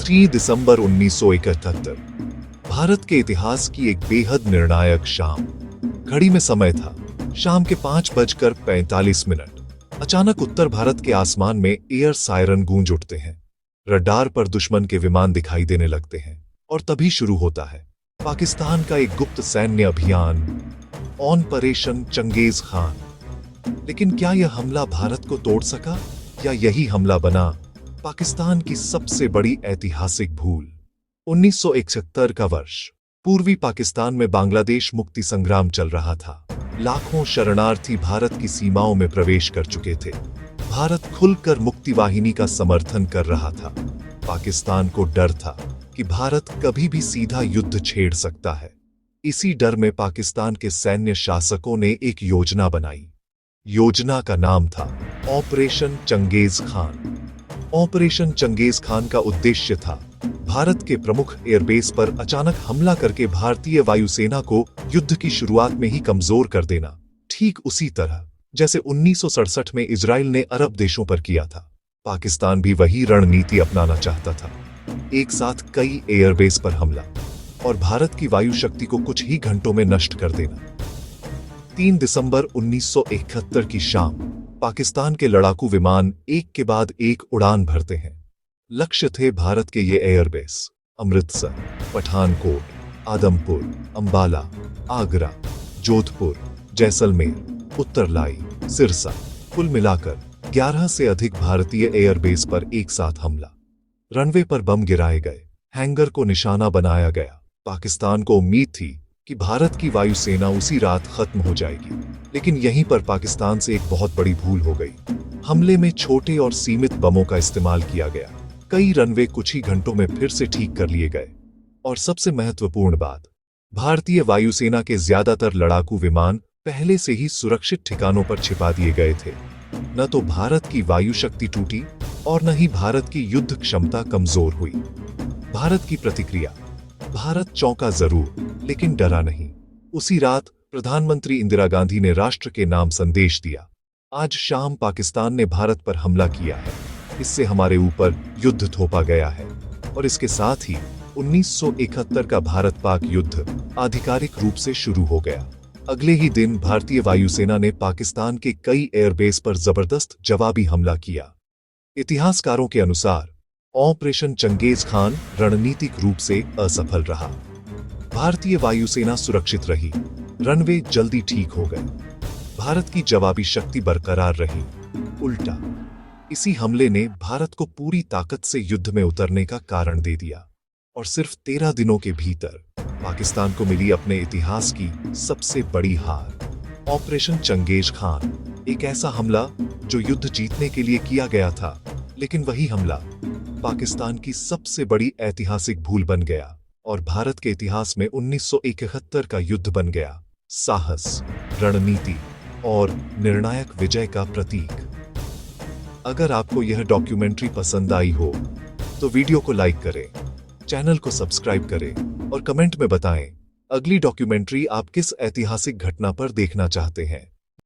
3 दिसंबर 1971 भारत के इतिहास की एक बेहद निर्णायक शाम। घड़ी में समय था शाम के 5:45। अचानक उत्तर भारत के आसमान में एयर सायरन गूंज उठते हैं। रडार पर दुश्मन के विमान दिखाई देने लगते हैं और तभी शुरू होता है पाकिस्तान का एक गुप्त सैन्य अभियान, ऑपरेशन चंगेज खान। लेकिन क्या यह हमला भारत को तोड़ सका या यही हमला बना पाकिस्तान की सबसे बड़ी ऐतिहासिक भूल? 1971 का वर्ष। पूर्वी पाकिस्तान में बांग्लादेश मुक्ति संग्राम चल रहा था। लाखों शरणार्थी भारत की सीमाओं में प्रवेश कर चुके थे। भारत खुलकर मुक्ति वाहिनी का समर्थन कर रहा था। पाकिस्तान को डर था कि भारत कभी भी सीधा युद्ध छेड़ सकता है। इसी डर में पाकिस्तान के सैन्य शासकों ने एक योजना बनाई। योजना का नाम था operation Genghis Khan. Operation Genghis Khan का उद्देश्य था भारत के प्रमुख एयरबेस पर अचानक हमला करके भारतीय वायुसेना को युद्ध की शुरुआत में ही कमजोर कर देना, ठीक उसी तरह जैसे 1967 में इजराइल ने अरब देशों पर किया था। पाकिस्तान भी वही रणनीति अपनाना चाहता था। एक साथ कई एयरबेस पर हमला और भारत की वायु शक्ति को कुछ ही घंटों में नष्ट कर देना। 3 दिसंबर 1971 की शाम पाकिस्तान के लड़ाकू विमान एक के बाद एक उड़ान भरते हैं। लक्ष्य थे भारत के ये एयरबेस अमृतसर, पठानकोट, आदमपुर, अंबाला, आगरा, जोधपुर, जैसलमेर, उत्तरलाई, सिरसा। कुल मिलाकर 11 से अधिक भारतीय एयरबेस पर एक साथ हमला। रनवे पर बम गिराए गए, हैंगर को निशाना बनाया गया। पाकिस्तान को उम्मीद थी कि भारत की वायुसेना उसी रात खत्म हो जाएगी, लेकिन यहीं पर पाकिस्तान से एक बहुत बड़ी भूल हो गई। हमले में छोटे और सीमित बमों का इस्तेमाल किया गया। कई रनवे कुछ ही घंटों में फिर से ठीक कर लिए गए। और सबसे महत्वपूर्ण बात, भारतीय वायुसेना के ज्यादातर लड़ाकू विमान पहले से ही सुरक्षित ठिकानों पर छिपा दिए गए थे। न तो भारत की वायु शक्ति टूटी और न ही भारत की युद्ध क्षमता कमजोर हुई। भारत की प्रतिक्रिया, भारत चौंका जरूर लेकिन डरा नहीं। उसी रात प्रधानमंत्री इंदिरा गांधी ने राष्ट्र के नाम संदेश दिया, आज शाम पाकिस्तान ने भारत पर हमला किया है, इससे हमारे ऊपर युद्ध थोपा गया है। और इसके साथ ही 1971 का भारत पाक युद्ध आधिकारिक रूप से शुरू हो गया। अगले ही दिन भारतीय वायुसेना ने पाकिस्तान के कई एयरबेस पर जबरदस्त जवाबी हमला किया। इतिहासकारों के अनुसार ऑपरेशन चंगेज खान रणनीतिक रूप से असफल रहा। भारतीय वायुसेना सुरक्षित रही, रनवे जल्दी ठीक हो गए, भारत की जवाबी शक्ति बरकरार रही। उल्टा इसी हमले ने भारत को पूरी ताकत से युद्ध में उतरने का कारण दे दिया और सिर्फ 13 दिनों के भीतर पाकिस्तान को मिली अपने इतिहास की सबसे बड़ी हार। ऑपरेशन चंगेज खान एक ऐसा हमला जो युद्ध जीतने के लिए किया गया था, लेकिन वही हमला पाकिस्तान की सबसे बड़ी ऐतिहासिक भूल बन गया और भारत के इतिहास में 1971 का युद्ध बन गया साहस, रणनीति और निर्णायक विजय का प्रतीक। अगर आपको यह डॉक्यूमेंट्री पसंद आई हो तो वीडियो को लाइक करें, चैनल को सब्सक्राइब करें और कमेंट में बताएं अगली डॉक्यूमेंट्री आप किस ऐतिहासिक घटना पर देखना चाहते हैं।